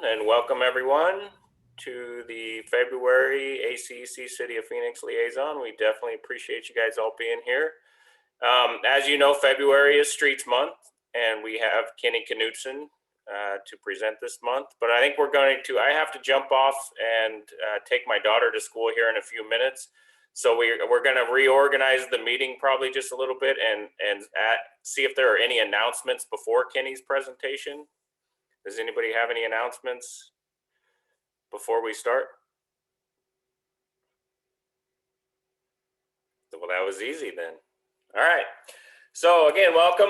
and welcome everyone to the February ACEC City of Phoenix Liaison. We definitely appreciate you guys all being here. As you know, February is Streets Month, and we have Kenny Knudsen to present this month. But I think I have to jump off and take my daughter to school here in a few minutes. So we're going to reorganize the meeting probably just a little bit and see if there are any announcements before Kenny's presentation. Does anybody have any announcements before we start? Well, that was easy then. All right. So again, welcome.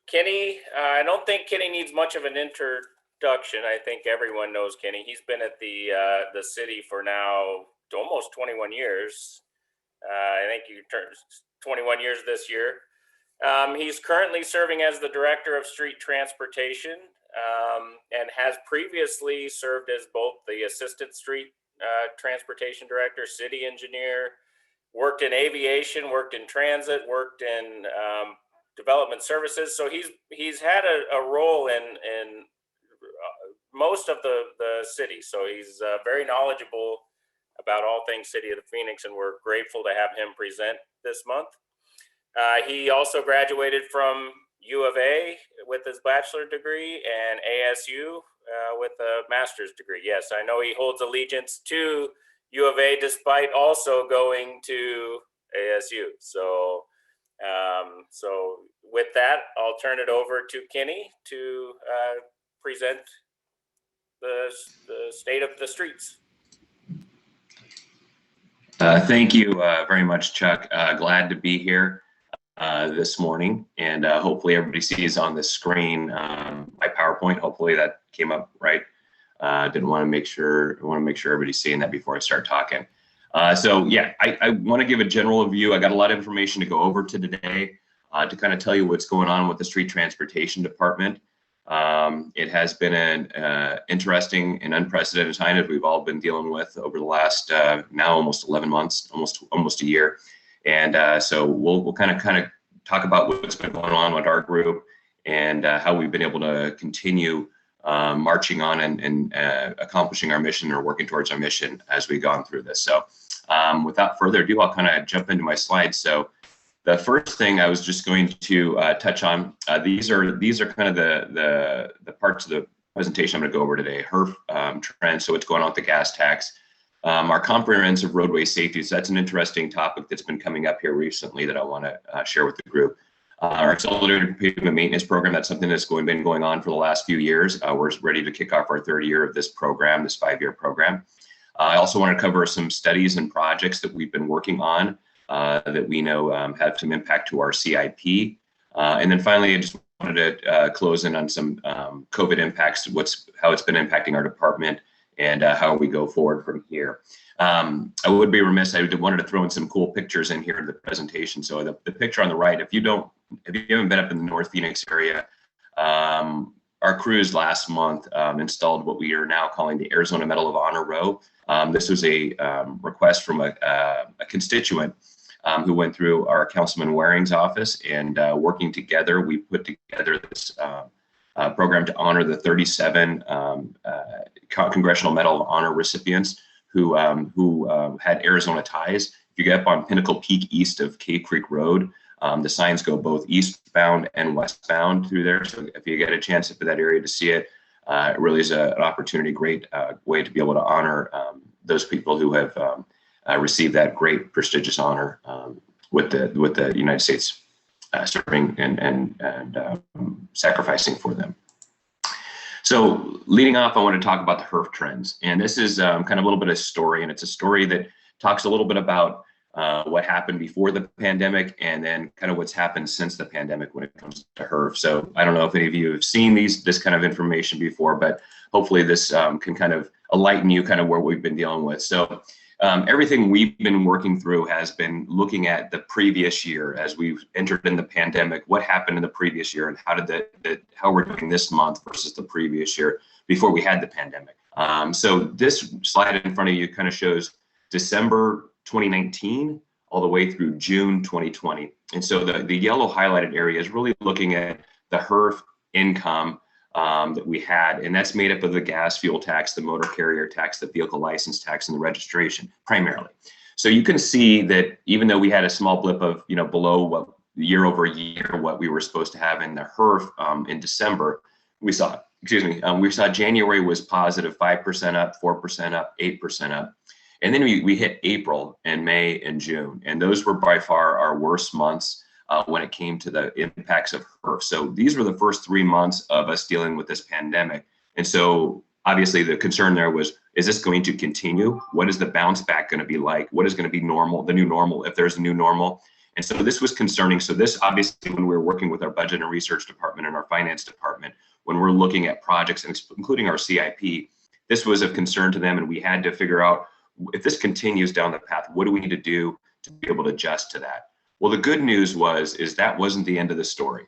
Kenny, I don't think Kenny needs much of an introduction. I think everyone knows Kenny. He's been at the city for now almost 21 years. I think you turned 21 years this year. He's currently serving as the Director of Street Transportation and has previously served as both the Assistant Street Transportation Director, City Engineer, worked in aviation, worked in transit, worked in development services. So he's had a role in most of the city. So he's very knowledgeable about all things City of the Phoenix, and we're grateful to have him present this month. He also graduated from U of A with his bachelor degree and ASU with a master's degree. Yes, I know he holds allegiance to U of A despite also going to ASU. So, with that, I'll turn it over to Kenny to present the state of the streets. Thank you very much, Chuck. Glad to be here this morning, and hopefully everybody sees on the screen my PowerPoint. Hopefully that came up right. I want to make sure everybody's seeing that before I start talking. So yeah, I want to give a general view. I got a lot of information to go over today to kind of tell you what's going on with the Street Transportation Department. It has been an interesting and unprecedented time that we've all been dealing with over the last now almost 11 months, almost a year. And so we'll kind of talk about what's been going on with our group and how we've been able to continue marching on and accomplishing our mission or working towards our mission as we've gone through this. So without further ado, I'll kind of jump into my slides. So the first thing I was just going to touch on, these are kind of the parts of the presentation I'm going to go over today. HERF Trends, so what's going on with the gas tax. Our comprehensive roadway safety, so that's an interesting topic that's been coming up here recently that I want to share with the group. Our accelerated pavement maintenance program, that's something that's been going on for the last few years. We're ready to kick off our third year of this program, this 5-year program. I also want to cover some studies and projects that we've been working on that we know have some impact to our CIP. And then finally, I just wanted to close in on some COVID impacts, how it's been impacting our department and how we go forward from here. I would be remiss, I wanted to throw in some cool pictures in here in the presentation. So the picture on the right, if you haven't been up in the North Phoenix area, our crews last month installed what we are now calling the Arizona Medal of Honor row. This was a request from a constituent who went through our Councilman Waring's office, and working together, we put together this program to honor the 37 Congressional Medal of Honor recipients who had Arizona ties. If you get up on Pinnacle Peak east of Cave Creek Road, the signs go both eastbound and westbound through there. So if you get a chance for that area to see it, it really is an opportunity, great way to be able to honor those people who have received that great prestigious honor with the United States serving and sacrificing for them. So leading off, I want to talk about the HERF Trends. And this is kind of a little bit of a story, and it's a story that talks a little bit about what happened before the pandemic and then kind of what's happened since the pandemic when it comes to HERF. So I don't know if any of you have seen this kind of information before, but hopefully this can kind of enlighten you kind of where we've been dealing with. So everything we've been working through has been looking at the previous year as we've entered in the pandemic, what happened in the previous year and how we're doing this month versus the previous year before we had the pandemic. So this slide in front of you kind of shows December 2019 all the way through June 2020. And so the yellow highlighted area is really looking at the HERF income that we had, and that's made up of the gas fuel tax, the motor carrier tax, the vehicle license tax, and the registration primarily. So you can see that even though we had a small blip of, below what year over year, what we were supposed to have in the HERF in December, we saw January was positive 5% up, 4% up, 8% up. And then we hit April and May and June. And those were by far our worst months when it came to the impacts of HERF. So these were the first 3 months of us dealing with this pandemic. And so obviously the concern there was, is this going to continue? What is the bounce back going to be like? What is going to be normal, the new normal, if there's a new normal? And so this was concerning. So this obviously, when we were working with our budget and research department and our finance department, when we're looking at projects, including our CIP, this was of concern to them. And we had to figure out, if this continues down the path, what do we need to do to be able to adjust to that? Well, the good news is that wasn't the end of the story.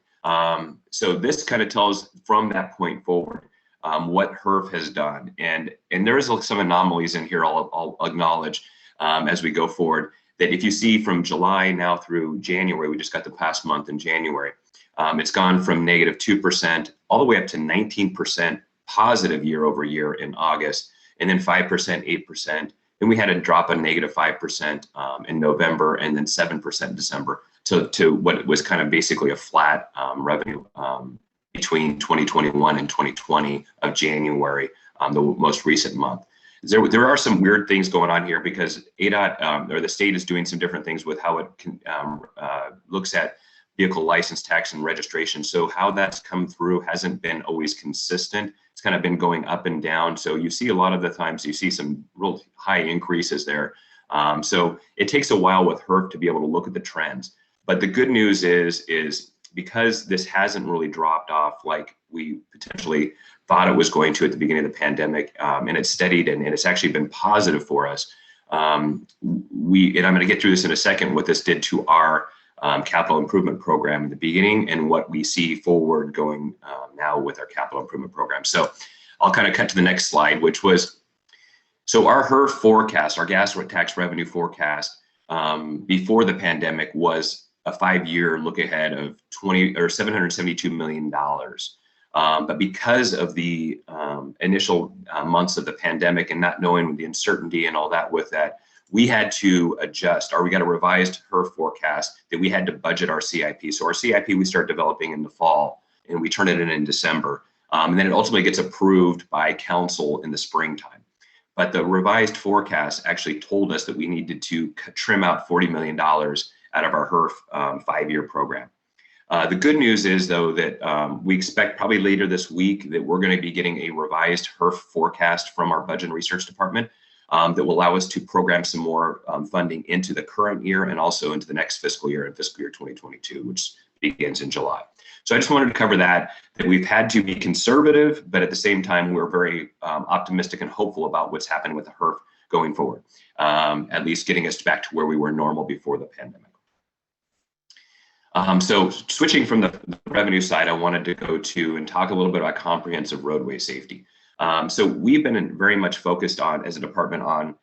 So this kind of tells from that point forward what HERF has done. And there is some anomalies in here I'll acknowledge as we go forward, that if you see from July now through January, we just got the past month in January, it's gone from -2% all the way up to 19% positive year over year in August, and then 5%, 8%. Then we had a drop of -5% in November, and then 7% in December to what was kind of basically a flat revenue between 2021 and 2020 of January, the most recent month. There are some weird things going on here because ADOT or the state is doing some different things with how it looks at vehicle license tax and registration. So how that's come through hasn't been always consistent. It's kind of been going up and down. So you see a lot of the times you see some real high increases there. So it takes a while with HERF to be able to look at the trends. But the good news is because this hasn't really dropped off like we potentially thought it was going to at the beginning of the pandemic, and it's steadied and it's actually been positive for us. And I'm going to get through this in a second, what this did to our capital improvement program in the beginning and what we see forward going now with our capital improvement program. So I'll kind of cut to the next slide, which was, so our HERF forecast, our gas tax revenue forecast before the pandemic was a 5-year look ahead of $772 million. But because of the initial months of the pandemic and not knowing the uncertainty and all that with that, we had to adjust, or we got a revised HERF forecast that we had to budget our CIP. So our CIP we start developing in the fall and we turn it in December. And then it ultimately gets approved by council in the springtime. But the revised forecast actually told us that we needed to trim out $40 million out of our HERF 5-year program. The good news is, though, that we expect probably later this week that we're going to be getting a revised HERF forecast from our budget and research department that will allow us to program some more funding into the current year and also into the next fiscal year, in fiscal year 2022, which begins in July. So I just wanted to cover that we've had to be conservative, but at the same time, we're very optimistic and hopeful about what's happening with the HERF going forward, at least getting us back to where we were normal before the pandemic. So switching from the revenue side, I wanted to go to and talk a little bit about comprehensive roadway safety. So we've been very much focused on, as a department, on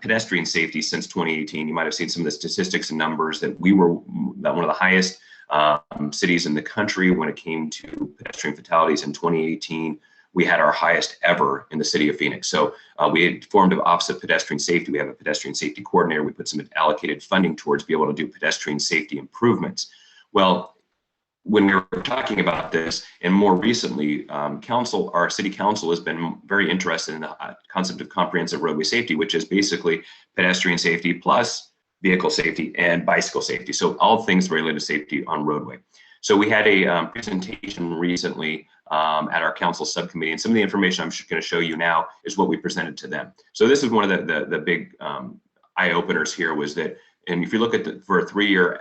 pedestrian safety since 2018. You might have seen some of the statistics and numbers that we were one of the highest cities in the country when it came to pedestrian fatalities. In 2018, we had our highest ever in the city of Phoenix. So we had formed an Office of Pedestrian Safety. We have a pedestrian safety coordinator. We put some allocated funding towards be able to do pedestrian safety improvements. Well, when we were talking about this, and more recently, our city council has been very interested in the concept of comprehensive roadway safety, which is basically pedestrian safety plus vehicle safety and bicycle safety. So all things related to safety on roadway. So we had a presentation recently at our council subcommittee, and some of the information I'm going to show you now is what we presented to them. So this is one of the big eye openers here, was that. And if you look at for a 3-year,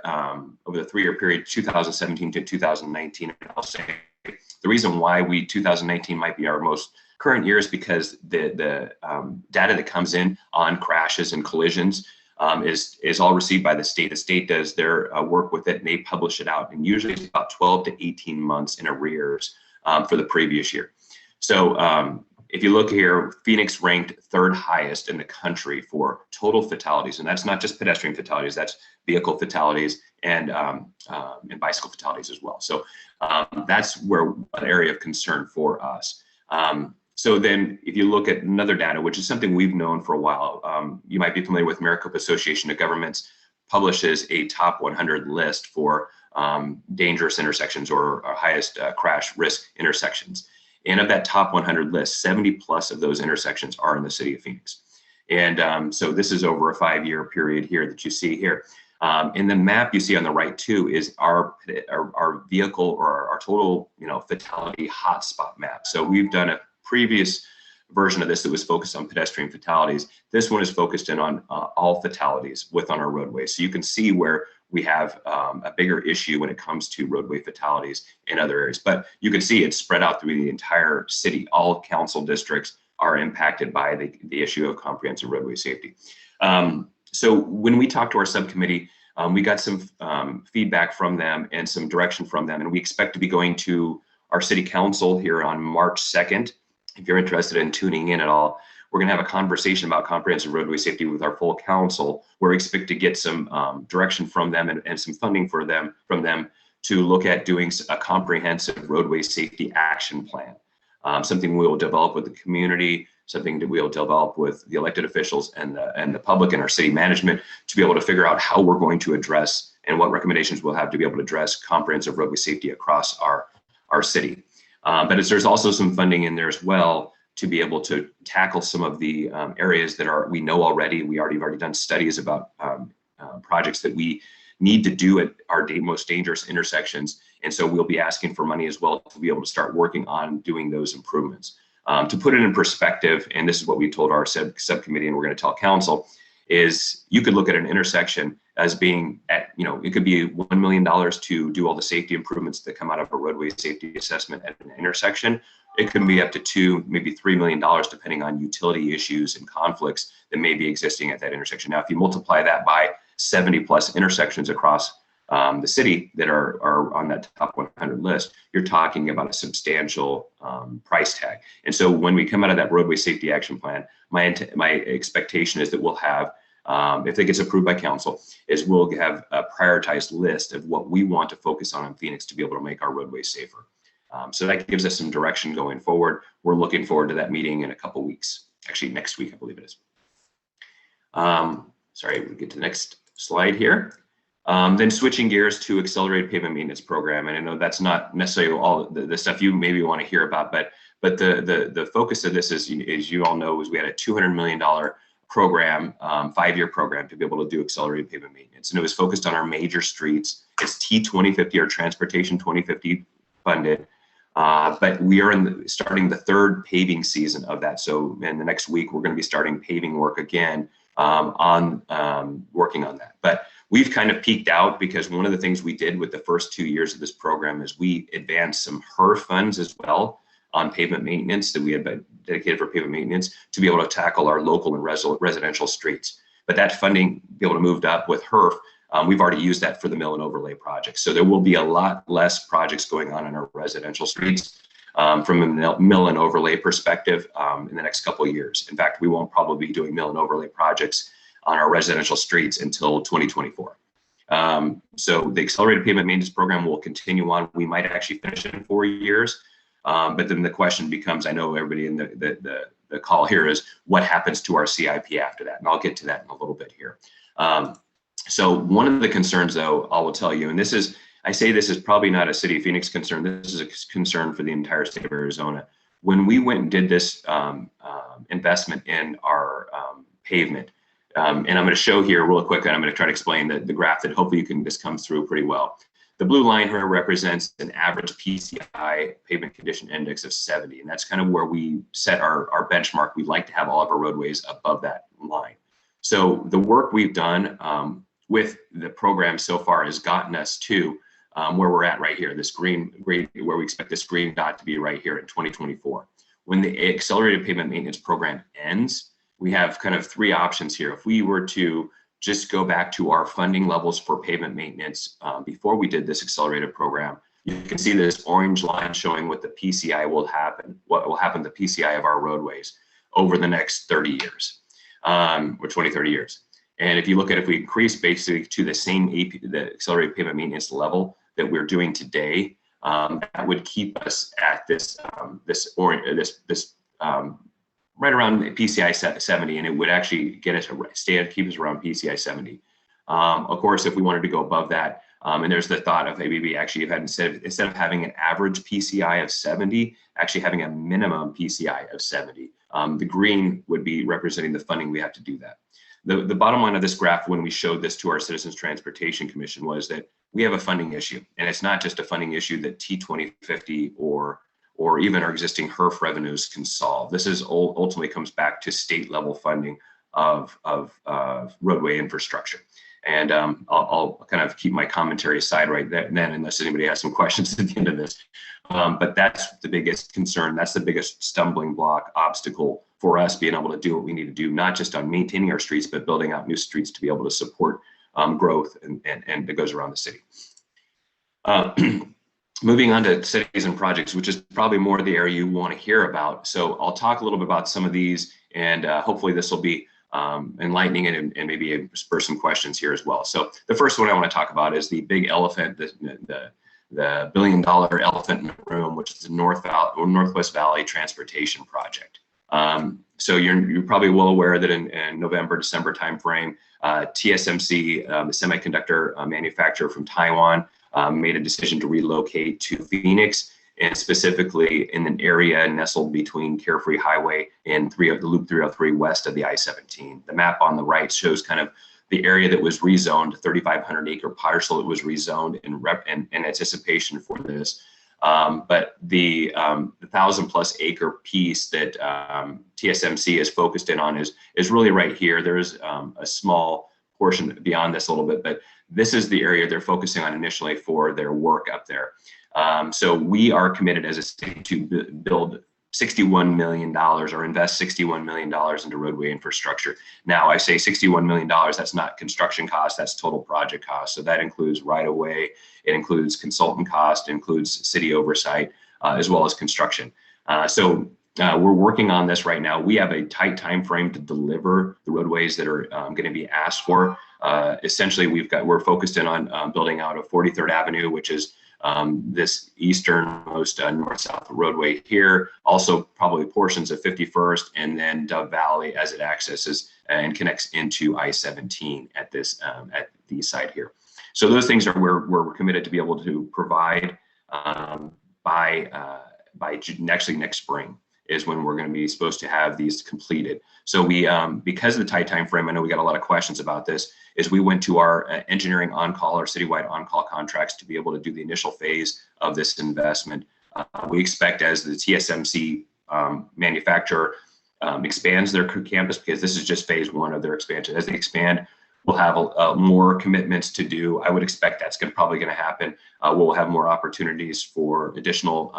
over the 3-year period, 2017 to 2019, I'll say the reason why 2019 might be our most current year is because the data that comes in on crashes and collisions is all received by the state. The state does their work with it and they publish it out. And usually it's about 12 to 18 months in arrears for the previous year. So if you look here, Phoenix ranked 3rd highest in the country for total fatalities. And that's not just pedestrian fatalities, that's vehicle fatalities and bicycle fatalities as well. So that's where an area of concern for us. So then if you look at another data, which is something we've known for a while, you might be familiar with Maricopa Association of Governments publishes a top 100 list for dangerous intersections or highest crash risk intersections. And of that top 100 list, 70 plus of those intersections are in the city of Phoenix. And so this is over a 5-year period here that you see here. In the map you see on the right too is our vehicle or our total fatality hotspot map. So we've done a previous version of this that was focused on pedestrian fatalities. This one is focused in on all fatalities on our roadways. So you can see where we have a bigger issue when it comes to roadway fatalities in other areas. But you can see it's spread out through the entire city. All council districts are impacted by the issue of comprehensive roadway safety. So when we talked to our subcommittee, we got some feedback from them and some direction from them, and we expect to be going to our city council here on March 2nd. If you're interested in tuning in at all, we're going to have a conversation about comprehensive roadway safety with our full council, where we expect to get some direction from them and some funding from them to look at doing a comprehensive roadway safety action plan. Something we will develop with the community, something that we'll develop with the elected officials and the public and our city management to be able to figure out how we're going to address and what recommendations we'll have to be able to address comprehensive roadway safety across our city. But there's also some funding in there as well to be able to tackle some of the areas that we know already. We've already done studies about projects that we need to do at our most dangerous intersections. And so we'll be asking for money as well to be able to start working on doing those improvements. To put it in perspective, and this is what we told our subcommittee and we're going to tell council, is you could look at an intersection as being at, it could be $1 million to do all the safety improvements that come out of a roadway safety assessment at an intersection. It can be up to $2, maybe $3 million, depending on utility issues and conflicts that may be existing at that intersection. Now, if you multiply that by 70 plus intersections across the city that are on that top 100 list, you're talking about a substantial price tag. And so when we come out of that roadway safety action plan, my expectation is that we'll have, if it gets approved by council, is we'll have a prioritized list of what we want to focus on in Phoenix to be able to make our roadways safer. So that gives us some direction going forward. We're looking forward to that meeting in a couple weeks. Actually, next week, I believe it is. Sorry, we'll get to the next slide here. Then switching gears to accelerated pavement maintenance program. And I know that's not necessarily all the stuff you maybe want to hear about, but the focus of this is, as you all know, is we had a $200 million program, 5-year program to be able to do accelerated pavement maintenance. And it was focused on our major streets. It's T2050 or Transportation 2050 funded. But we are starting the 3rd paving season of that. So in the next week, we're going to be starting paving work again working on that. But we've kind of peaked out because one of the things we did with the first 2 years of this program is we advanced some HERF funds as well on pavement maintenance that we had been dedicated for pavement maintenance to be able to tackle our local and residential streets. But that funding be able to move up with HERF. We've already used that for the mill and overlay project. So there will be a lot less projects going on in our residential streets from a mill and overlay perspective in the next couple of years. In fact, we won't probably be doing mill and overlay projects on our residential streets until 2024. So the accelerated pavement maintenance program will continue on. We might actually finish it in 4 years. But then the question becomes, I know everybody in the call here is, what happens to our CIP after that? And I'll get to that in a little bit here. So one of the concerns, though, I will tell you, and I say this is probably not a City of Phoenix concern, this is a concern for the entire state of Arizona. When we went and did this investment in our pavement, and I'm going to show here real quick, and I'm going to try to explain the graph that hopefully this comes through pretty well. The blue line here represents an average PCI, pavement condition index, of 70, and that's kind of where we set our benchmark. We'd like to have all of our roadways above that line. So the work we've done with the program so far has gotten us to where we're at right here, this green, where we expect this green dot to be right here in 2024. When the accelerated pavement maintenance program ends, we have kind of 3 options here. If we were to just go back to our funding levels for pavement maintenance before we did this accelerated program, you can see this orange line showing what the PCI will happen, what will happen to the PCI of our roadways over the next 30 years, or 20, 30 years. And if you look at if we increase basically to the same the accelerated pavement maintenance level that we're doing today, that would keep us at this right around PCI 70, and it would actually get us keep us around PCI 70. Of course, if we wanted to go above that, and there's the thought of maybe actually instead of having an average PCI of 70, actually having a minimum PCI of 70. The green would be representing the funding we have to do that. The bottom line of this graph, when we showed this to our Citizens Transportation Commission, was that we have a funding issue, and it's not just a funding issue that T2050 or even our existing HERF revenues can solve. This is ultimately comes back to state level funding of roadway infrastructure. And I'll kind of keep my commentary aside right then, unless anybody has some questions at the end of this. But that's the biggest concern. That's the biggest stumbling block, obstacle for us being able to do what we need to do, not just on maintaining our streets, but building out new streets to be able to support growth and that goes around the city. Moving on to cities and projects, which is probably more the area you want to hear about. So I'll talk a little bit about some of these, and hopefully this will be enlightening and maybe spur some questions here as well. So the first one I want to talk about is the big elephant, the $1 billion elephant in the room, which is the Northwest Valley Transportation Project. So you're probably well aware that in November, December timeframe, TSMC, the semiconductor manufacturer from Taiwan, made a decision to relocate to Phoenix, and specifically in an area nestled between Carefree Highway and the Loop 303 west of the I-17. The map on the right shows kind of the area that was rezoned, 3,500 acre parcel that was rezoned in anticipation for this. But the 1,000+ acre piece that TSMC is focused in on is really right here. There's a small portion beyond this a little bit, but this is the area they're focusing on initially for their work up there. So we are committed as a state to build $61 million or invest $61 million into roadway infrastructure. Now, I say $61 million, that's not construction cost, that's total project cost. So that includes right-of-way, it includes consultant cost, it includes city oversight, as well as construction. So we're working on this right now. We have a tight time frame to deliver the roadways that are going to be asked for. Essentially, we're focused in on building out a 43rd Avenue, which is this easternmost north-south roadway here, also probably portions of 51st, and then Dove Valley as it accesses and connects into I-17 at the site here. So those things are where we're committed to be able to provide by actually next spring is when we're going to be supposed to have these completed. So we, because of the tight time frame, I know we got a lot of questions about this, is we went to our engineering on-call or citywide on-call contracts to be able to do the initial phase of this investment. We expect as the TSMC manufacturer expands their campus, because this is just phase one of their expansion. As they expand, we'll have more commitments to do. I would expect that's probably going to happen. We'll have more opportunities for additional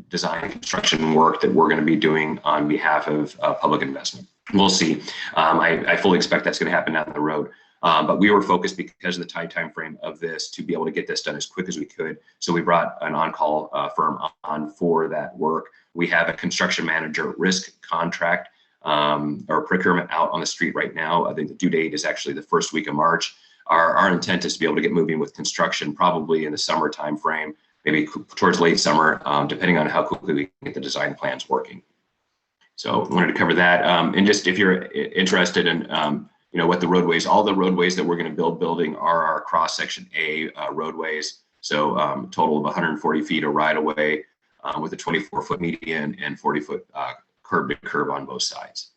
design and construction work that we're going to be doing on behalf of public investment. We'll see. I fully expect that's going to happen down the road. But we were focused because of the tight time frame of this to be able to get this done as quick as we could. So we brought an on-call firm on for that work. We have a construction manager risk contract or procurement out on the street right now. I think the due date is actually the first week of March. Our intent is to be able to get moving with construction probably in the summer time frame, maybe towards late summer, depending on how quickly we can get the design plans working. So I wanted to cover that. And just if you're interested in what the roadways, all the roadways that we're going to building are our cross section A roadways. So total of 140 feet of right of way with a 24-foot median and 40-foot curb to curb on both sides,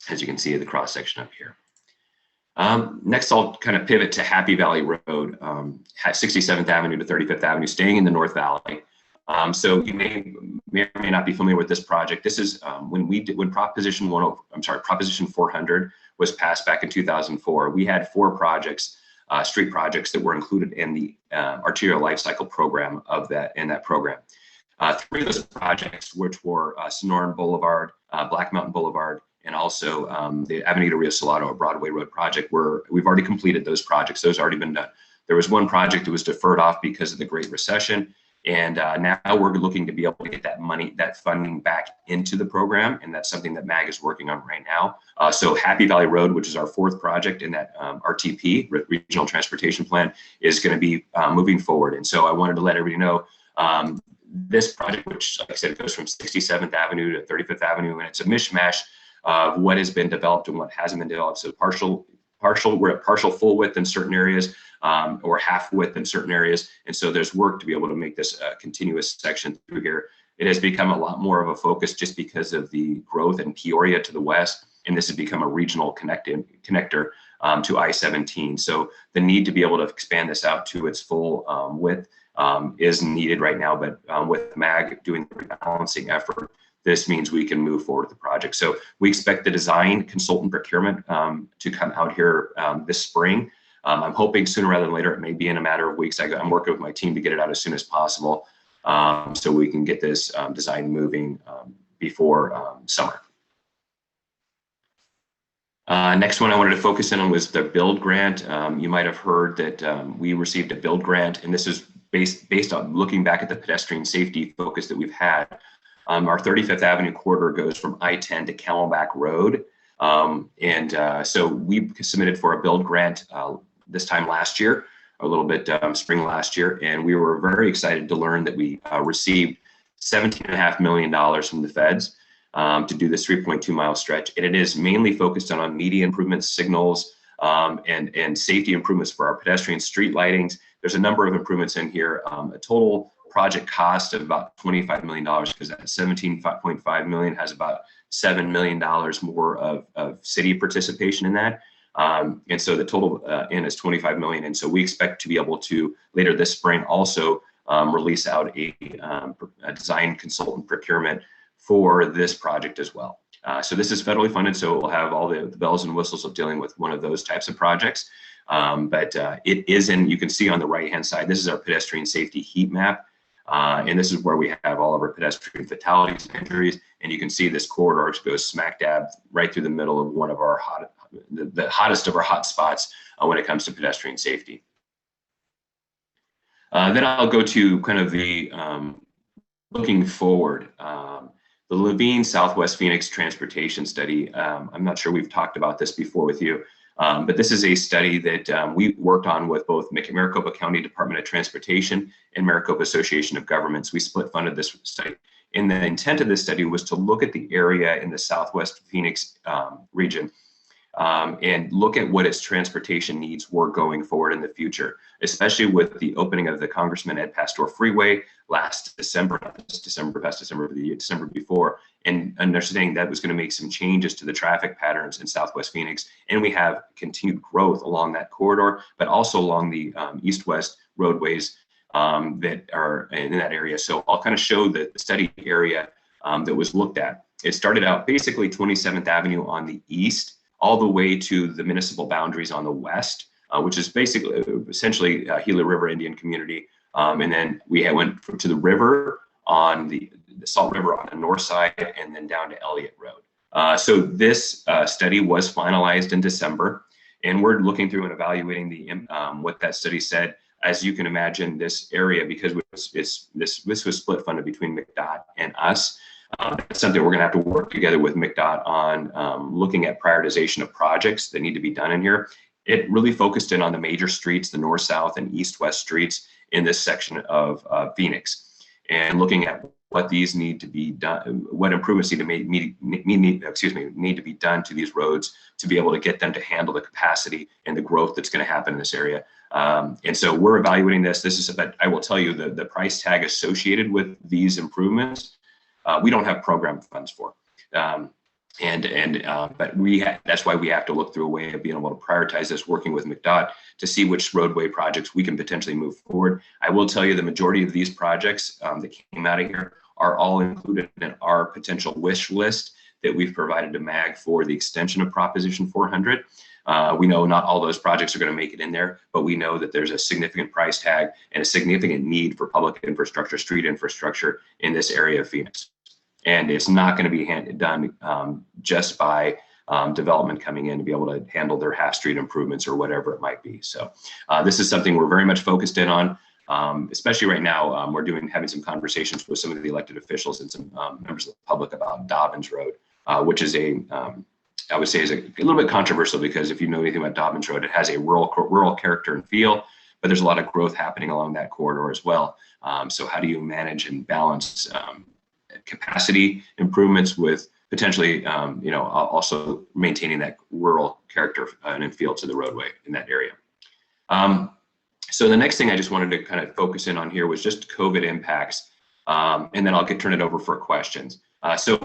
as you can see the cross section up here. Next, I'll kind of pivot to Happy Valley Road, 67th Avenue to 35th Avenue, staying in the North Valley. So you may or may not be familiar with this project. This is when Proposition 400 was passed back in 2004. We had 4 projects, street projects that were included in the arterial life cycle program in that program. 3 of those projects, which were Sonoran Boulevard, Black Mountain Boulevard, and also the Avenida Rio Salado, a Broadway Road project, we've already completed those projects. Those have already been done. There was one project that was deferred off because of the Great Recession, And now we're looking to be able to get that money, that funding back into the program. And that's something that MAG is working on right now. So Happy Valley Road, which is our fourth project in that RTP, Regional Transportation Plan, is going to be moving forward. And so I wanted to let everybody know this project, which, like I said, goes from 67th Avenue to 35th Avenue, and it's a mishmash of what has been developed and what hasn't been developed. So we're at partial full width in certain areas, or half width in certain areas. And so there's work to be able to make this a continuous section through here. It has become a lot more of a focus just because of the growth in Peoria to the west. And this has become a regional connector to I-17. So the need to be able to expand this out to its full width is needed right now. But with MAG doing the rebalancing effort, this means we can move forward with the project. So we expect the design consultant procurement to come out here this spring. I'm hoping sooner rather than later. It may be in a matter of weeks. I'm working with my team to get it out as soon as possible, so we can get this design moving before summer. Next one I wanted to focus in on was the build grant. You might have heard that we received a build grant, and this is based on looking back at the pedestrian safety focus that we've had. Our 35th Avenue corridor goes from I-10 to Camelback Road. So we submitted for a build grant this time last year, a little bit spring last year, and we were very excited to learn that we received $17.5 million from the feds to do this 3.2 mile stretch. And it is mainly focused on median improvements, signals, and safety improvements for our pedestrian street lightings. There's a number of improvements in here, a total project cost of about $25 million, because that 17.5 million has about $7 million more of city participation in that. And so the total in is 25 million. And so we expect to be able to later this spring also release out a design consultant procurement for this project as well. So this is federally funded, so it will have all the bells and whistles of dealing with one of those types of projects. But it is in, you can see on the right-hand side, this is our pedestrian safety heat map. And this is where we have all of our pedestrian fatalities and injuries. And you can see this corridor goes smack dab right through the middle of one of our the hottest of our hot spots when it comes to pedestrian safety. Then I'll go to kind of the looking forward. The Levine Southwest Phoenix Transportation Study. I'm not sure we've talked about this before with you. But this is a study that we worked on with both Maricopa County Department of Transportation and Maricopa Association of Governments. We split funded this study. And the intent of this study was to look at the area in the Southwest Phoenix region and look at what its transportation needs were going forward in the future, especially with the opening of the Congressman Ed Pastor Freeway last December, not this December, past December, but the December before, and understanding that was going to make some changes to the traffic patterns in Southwest Phoenix. And we have continued growth along that corridor, but also along the east-west roadways that are in that area. So I'll kind of show the study area that was looked at. It started out basically 27th Avenue on the east, all the way to the municipal boundaries on the west, which is basically essentially Gila River Indian Community. And then we went to the river on the Salt River on the north side, and then down to Elliott Road. So this study was finalized in December, and we're looking through and evaluating what that study said. As you can imagine, this area, because this was split funded between MCDOT and us, that's something we're going to have to work together with MCDOT on, looking at prioritization of projects that need to be done in here. It really focused in on the major streets, the north, south, and east-west streets in this section of Phoenix, and looking at what these need to be done, what improvements need to be done to these roads to be able to get them to handle the capacity and the growth that's going to happen in this area. And so we're evaluating this. But I will tell you the price tag associated with these improvements, we don't have program funds for. But that's why we have to look through a way of being able to prioritize this, working with MCDOT to see which roadway projects we can potentially move forward. I will tell you the majority of these projects that came out of here are all included in our potential wish list that we've provided to MAG for the extension of Proposition 400. We know not all those projects are going to make it in there, but we know that there's a significant price tag and a significant need for public infrastructure, street infrastructure in this area of Phoenix. And it's not going to be done just by development coming in to be able to handle their half street improvements or whatever it might be. So this is something we're very much focused in on. Especially right now, we're having some conversations with some of the elected officials and some members of the public about Dobbins Road, which is I would say is a little bit controversial, because if you know anything about Dobbins Road, it has a rural character and feel, but there's a lot of growth happening along that corridor as well. So how do you manage and balance capacity improvements with potentially, also maintaining that rural character and feel to the roadway in that area? So the next thing I just wanted to kind of focus in on here was just COVID impacts, and then I'll turn it over for questions. So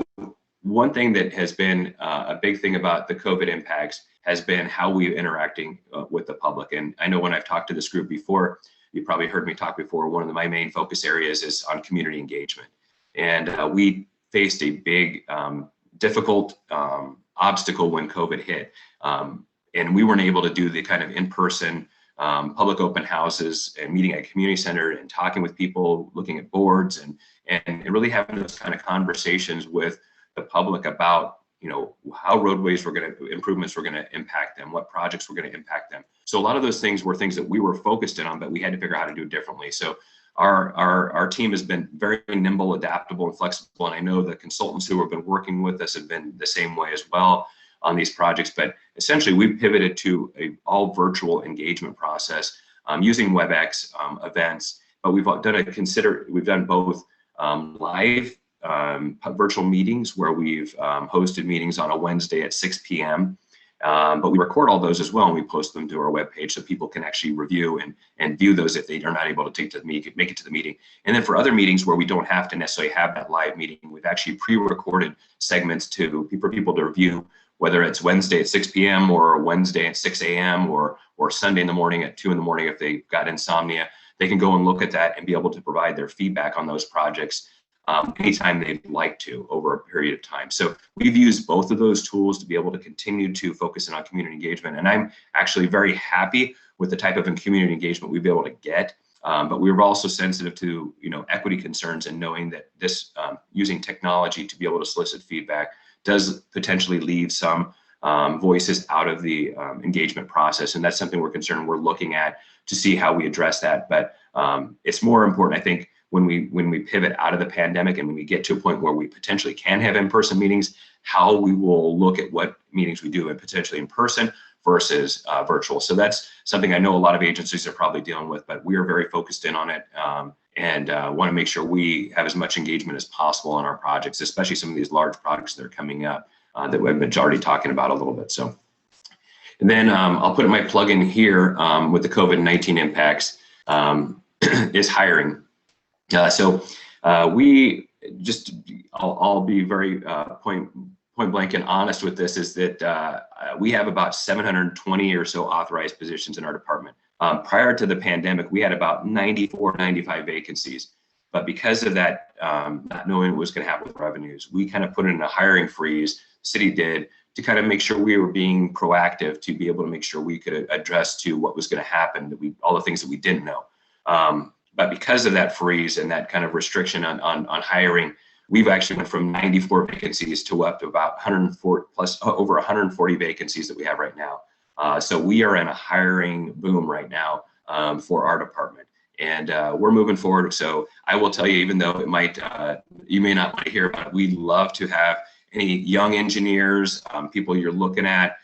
one thing that has been a big thing about the COVID impacts has been how we're interacting with the public. And I know when I've talked to this group before, you probably heard me talk before, one of my main focus areas is on community engagement. And we faced a big, difficult obstacle when COVID hit. And we weren't able to do the kind of in-person public open houses and meeting at a community center and talking with people, looking at boards and really having those kind of conversations with the public about, how roadways improvements were going to impact them, what projects were going to impact them. So a lot of those things were things that we were focused in on, but we had to figure out how to do it differently. So our team has been very nimble, adaptable, and flexible. And I know the consultants who have been working with us have been the same way as well on these projects. But essentially, we pivoted to an all virtual engagement process using WebEx events. But we've done both live virtual meetings where we've hosted meetings on a Wednesday at 6 p.m. But we record all those as well, and we post them to our webpage so people can actually review and view those if they are not able to make it to the meeting. And then for other meetings where we don't have to necessarily have that live meeting, we've actually pre-recorded segments for people to review, whether it's Wednesday at 6 p.m. or Wednesday at 6 a.m. or Sunday in the morning at 2 in the morning if they've got insomnia. They can go and look at that and be able to provide their feedback on those projects anytime they'd like to over a period of time. So we've used both of those tools to be able to continue to focus in on community engagement. And I'm actually very happy with the type of community engagement we've been able to get. But we were also sensitive to, equity concerns, and knowing that this using technology to be able to solicit feedback does potentially leave some voices out of the engagement process. And that's something we're looking at to see how we address that. But it's more important, I think, when we pivot out of the pandemic and when we get to a point where we potentially can have in-person meetings, how we will look at what meetings we do and potentially in person versus virtual. So that's something I know a lot of agencies are probably dealing with, but we are very focused in on it and want to make sure we have as much engagement as possible on our projects, especially some of these large projects that are coming up that we've been already talking about a little bit. So, and then I'll put my plug in here with the COVID-19 impacts is hiring. I'll be very point blank and honest with this, is that we have about 720 or so authorized positions in our department. Prior to the pandemic, we had about 95 vacancies. But because of that, not knowing what was going to happen with revenues, we kind of put in a hiring freeze, the city did, to kind of make sure we were being proactive to be able to make sure we could address to what was going to happen, all the things that we didn't know. But because of that freeze and that kind of restriction on hiring, we've actually went from 94 vacancies to up to about 104 plus over 140 vacancies that we have right now. So we are in a hiring boom right now for our department, and we're moving forward. So I will tell you, even though it might, you may not want to hear about it, we'd love to have any young engineers, people you're looking at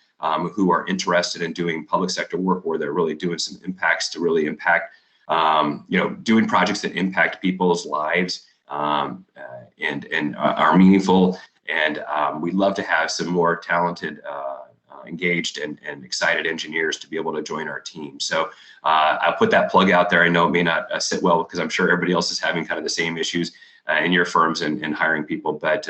who are interested in doing public sector work where they're really doing some impacts to really impact doing projects that impact people's lives and are meaningful. And we'd love to have some more talented, engaged and excited engineers to be able to join our team. So I'll put that plug out there. I know it may not sit well because I'm sure everybody else is having kind of the same issues in your firms and hiring people, but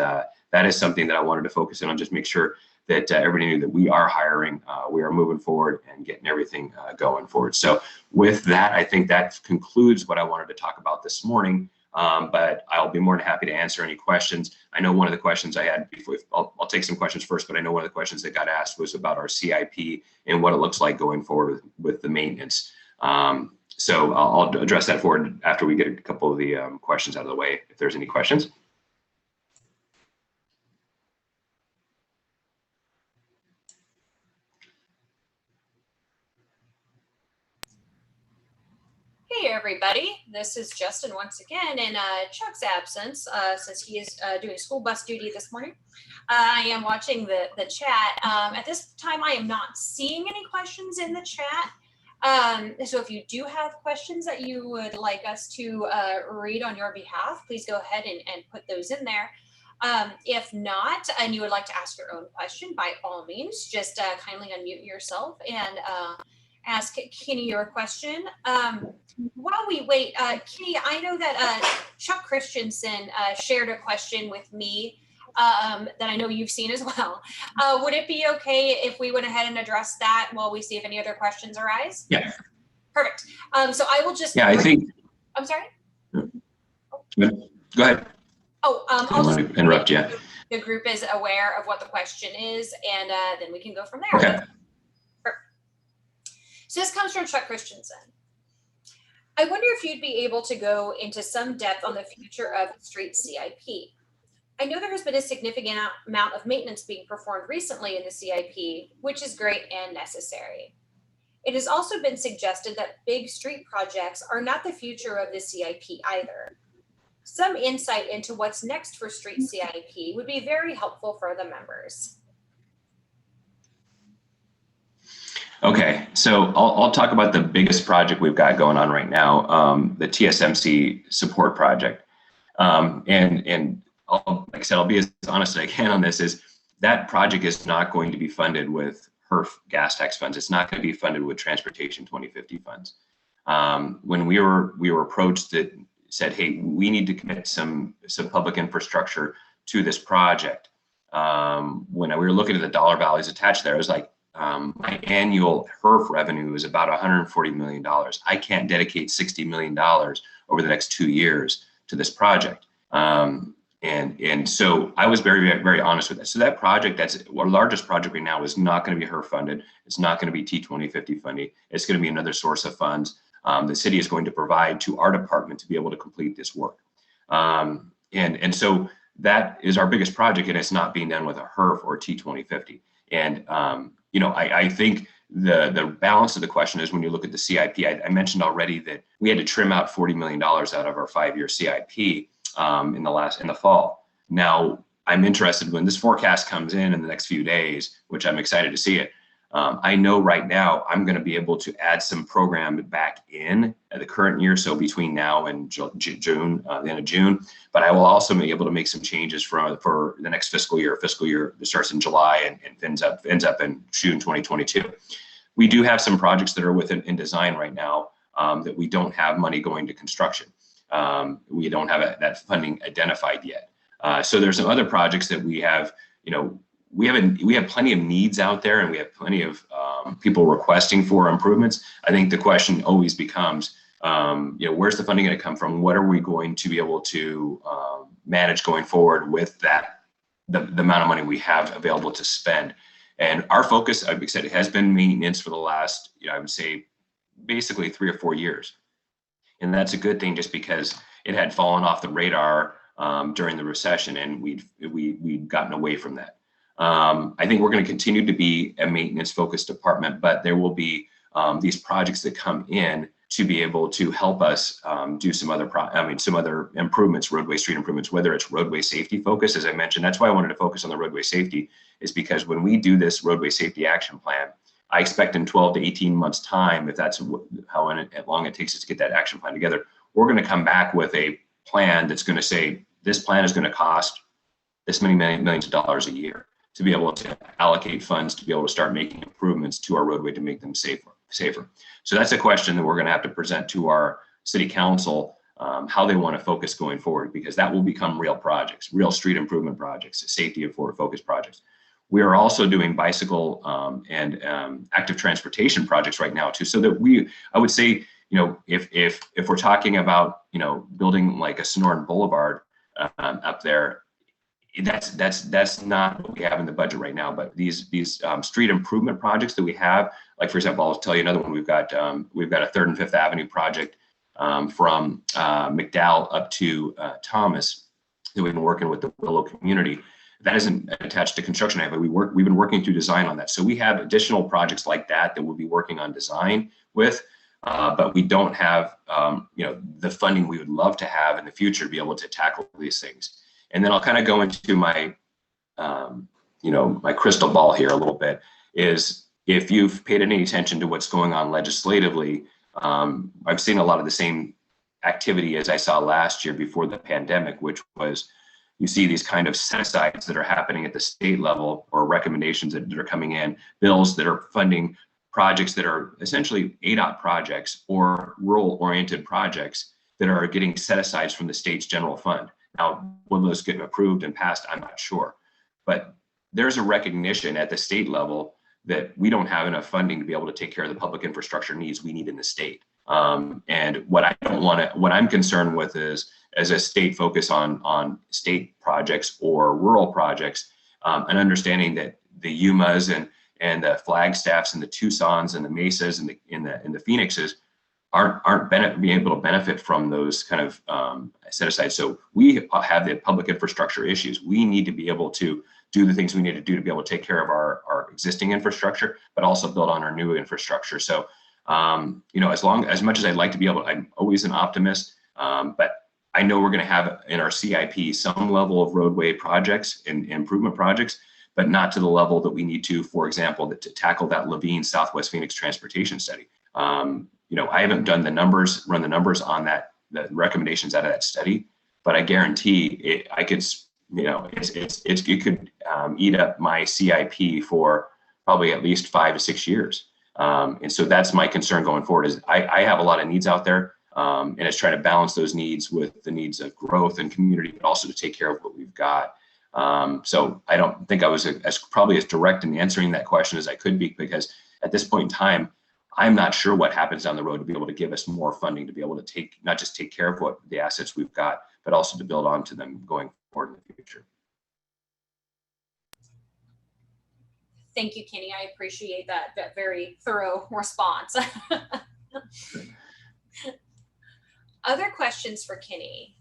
that is something that I wanted to focus in on, just make sure that everybody knew that we are hiring, we are moving forward and getting everything going forward. So with that, I think that concludes what I wanted to talk about this morning, but I'll be more than happy to answer any questions. I know one of the questions I had before, I'll take some questions first, but I know one of the questions that got asked was about our CIP and what it looks like going forward with the maintenance. So I'll address that forward after we get a couple of the questions out of the way, if there's any questions. Hey everybody, this is Justin once again in Chuck's absence, since he is doing school bus duty this morning. I am watching the chat. At this time, I am not seeing any questions in the chat. So if you do have questions that you would like us to read on your behalf, please go ahead and put those in there. If not, and you would like to ask your own question, by all means, just kindly unmute yourself and ask Kenny your question. While we wait, Kenny, I know that Chuck Christensen shared a question with me that I know you've seen as well. Would it be okay if we went ahead and addressed that while we see if any other questions arise? Yeah. Perfect. So I will just. Yeah, I think. I'm sorry? Go ahead. Oh, I don't want to interrupt you. The group is aware of what the question is, and then we can go from there. Okay. So this comes from Chuck Christensen. I wonder if you'd be able to go into some depth on the future of street CIP. I know there has been a significant amount of maintenance being performed recently in the CIP, which is great and necessary. It has also been suggested that big street projects are not the future of the CIP either. Some insight into what's next for street CIP would be very helpful for the members. Okay, so I'll talk about the biggest project we've got going on right now, the TSMC Support Project. And like I said, I'll be as honest as I can on this, is that project is not going to be funded with HERF gas tax funds. It's not going to be funded with Transportation 2050 funds. When we were approached, that said, hey, we need to commit some public infrastructure to this project. When we were looking at the dollar values attached there, I was like, my annual HERF revenue is about $140 million. I can't dedicate $60 million over the next 2 years to this project. And so I was very, very honest with that. So that project, that's our largest project right now, is not going to be HERF funded. It's not going to be T2050 funding. It's going to be another source of funds the city is going to provide to our department to be able to complete this work. And so that is our biggest project, and it's not being done with a HERF or T2050. And you know, I think the balance of the question is, when you look at the CIP, I mentioned already that we had to trim out $40 million out of our 5-year CIP in the fall. Now, I'm interested when this forecast comes in the next few days, which I'm excited to see it. I know right now I'm going to be able to add some program back in the current year, so between now and June, the end of June. But I will also be able to make some changes for the next fiscal year that starts in July and ends up in June 2022. We do have some projects that are in design right now that we don't have money going to construction. We don't have that funding identified yet. So there's some other projects that we have, you know. We have plenty of needs out there, and we have plenty of people requesting for improvements. I think the question always becomes, you know, where's the funding going to come from? What are we going to be able to manage going forward with that, the amount of money we have available to spend? And our focus, like I said, it has been maintenance for the last, you know, I would say basically 3 or 4 years. And that's a good thing, just because it had fallen off the radar during the recession, and we'd gotten away from that. I think we're going to continue to be a maintenance focused department, but there will be these projects that come in to be able to help us do some other improvements, roadway street improvements, whether it's roadway safety focused. As I mentioned, that's why I wanted to focus on the roadway safety, is because when we do this roadway safety action plan, I expect in 12 to 18 months time, if that's how long it takes us to get that action plan together, we're going to come back with a plan that's going to say, this plan is going to cost this many millions of dollars a year, to be able to allocate funds to be able to start making improvements to our roadway to make them safer. So that's a question that we're going to have to present to our city council, how they want to focus going forward, because that will become real projects, real street improvement projects, safety and forward focus projects. We are also doing bicycle and active transportation projects right now too. So that I would say, you know, if we're talking about, you know, building like a Sonoran Boulevard up there, that's not what we have in the budget right now. But these street improvement projects that we have, like for example, I'll tell you another one. We've got a 3rd and 5th Avenue project from McDowell up to Thomas that we've been working with the Willow community. That isn't attached to construction yet, but we've been working through design on that. So we have additional projects like that we'll be working on design with. but we don't have, the funding we would love to have in the future to be able to tackle these things. And then I'll kind of go into my, my crystal ball here a little bit. Is if you've paid any attention to what's going on legislatively, I've seen a lot of the same activity as I saw last year before the pandemic, which was you see these kind of set-asides that are happening at the state level, or recommendations that are coming in, bills that are funding projects that are essentially ADOT projects or rural-oriented projects that are getting set-asides from the state's general fund. Now, will those get approved and passed? I'm not sure. But there's a recognition at the state level that we don't have enough funding to be able to take care of the public infrastructure needs we need in the state. And what I'm concerned with is, as a state focus on state projects or rural projects, and understanding that the UMAs and the Flagstaffs and the Tucsons and the Mesas and the Phoenixes aren't being able to benefit from those kind of set aside. So we have the public infrastructure issues. We need to be able to do the things we need to do to be able to take care of our existing infrastructure, but also build on our new infrastructure. So, as much as I'd like to be able, I'm always an optimist, but I know we're going to have in our CIP some level of roadway projects and improvement projects, but not to the level that we need to, for example, to tackle that Levine Southwest Phoenix transportation study. I haven't run the numbers on that, the recommendations out of that study, but I guarantee it could eat up my CIP for probably at least 5 to 6 years. And so that's my concern going forward. Is I have a lot of needs out there, and it's trying to balance those needs with the needs of growth and community, but also to take care of what we've got. So I don't think I was probably as direct in answering that question as I could be, because at this point in time, I'm not sure what happens down the road to be able to give us more funding to be able to not just take care of what the assets we've got, but also to build onto them going forward in the future. Thank you, Kenny. I appreciate that very thorough response. Other questions for Kenny?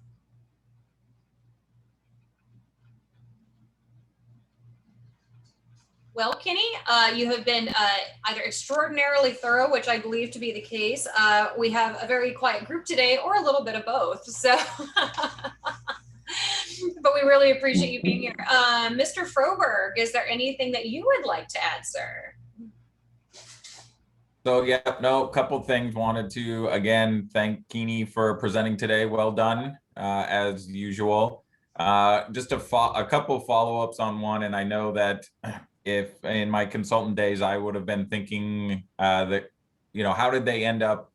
Well, Kenny, you have been either extraordinarily thorough, which I believe to be the case. We have a very quiet group today, or a little bit of both. So, but we really appreciate you being here. Mr. Froberg, is there anything that you would like to add, sir? So, a couple things. Wanted to, again, thank Kenny for presenting today. Well done, as usual. Just a couple follow-ups on one, and I know that if in my consultant days, I would have been thinking that, how did they end up?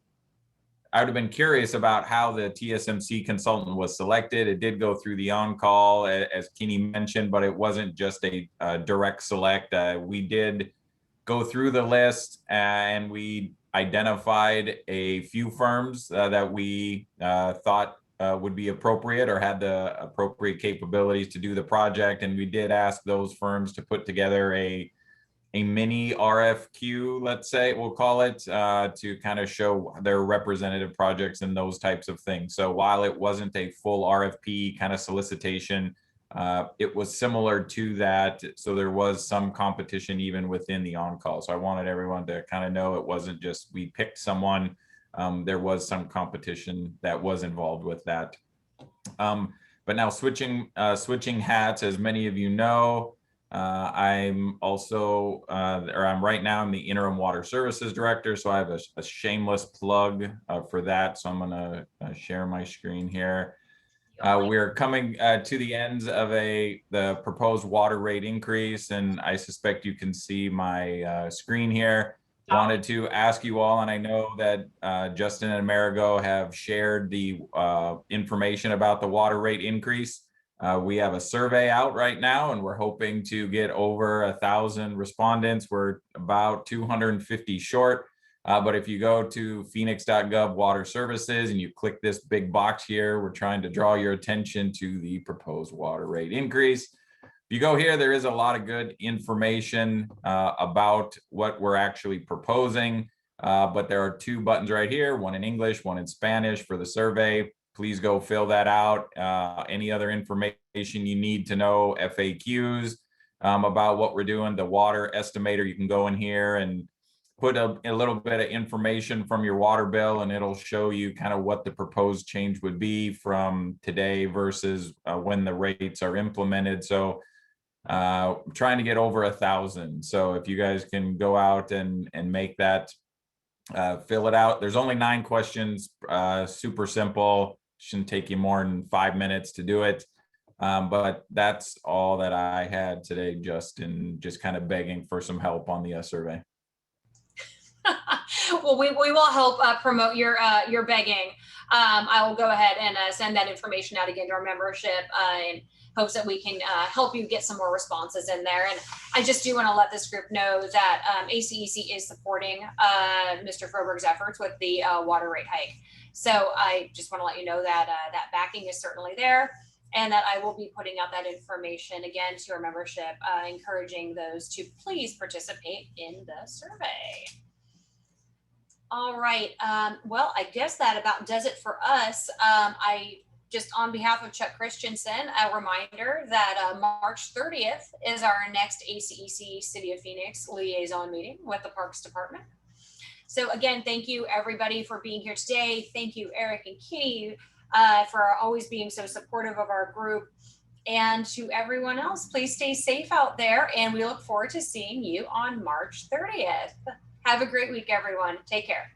I would have been curious about how the TSMC consultant was selected. It did go through the on-call, as Kenny mentioned, but it wasn't just a direct select. We did go through the list, and we identified a few firms that we thought would be appropriate or had the appropriate capabilities to do the project. And we did ask those firms to put together a mini RFQ, let's say, we'll call it, to kind of show their representative projects and those types of things. So while it wasn't a full RFP kind of solicitation, it was similar to that. So there was some competition even within the on-call. So I wanted everyone to kind of know it wasn't just we picked someone. There was some competition that was involved with that. But now switching hats, as many of you know, I'm also, I'm right now, I'm the interim water services director. So I have a shameless plug for that. So I'm going to share my screen here. We're coming to the ends of the proposed water rate increase, and I suspect you can see my screen here. Wanted to ask you all, and I know that Justin and Amerigo have shared the information about the water rate increase. We have a survey out right now, and we're hoping to get over 1,000 respondents. We're about 250 short. But if you go to phoenix.gov water services and you click this big box here, we're trying to draw your attention to the proposed water rate increase. If you go here, there is a lot of good information about what we're actually proposing. But there are 2 buttons right here, one in English, one in Spanish for the survey. Please go fill that out. Any other information you need to know, FAQs about what we're doing, the water estimator, you can go in here and put a little bit of information from your water bill, and it'll show you kind of what the proposed change would be from today versus when the rates are implemented. So trying to get over 1,000. So if you guys can go out and make that, fill it out. There's only 9 questions, super simple. Shouldn't take you more than 5 minutes to do it. But that's all that I had today, Justin, just kind of begging for some help on the survey. Well, we will help promote your begging. I will go ahead and send that information out again to our membership in hopes that we can help you get some more responses in there. And I just do want to let this group know that ACEC is supporting Mr. Froberg's efforts with the water rate hike. So I just want to let you know that that backing is certainly there, and that I will be putting out that information again to our membership, encouraging those to please participate in the survey. All right. Well, I guess that about does it for us. I just, on behalf of Chuck Christensen, a reminder that March 30th is our next ACEC City of Phoenix liaison meeting with the Parks Department. So again, thank you everybody for being here today. Thank you, Eric and Kitty, for always being so supportive of our group. And to everyone else, please stay safe out there, and we look forward to seeing you on March 30th. Have a great week, everyone. Take care.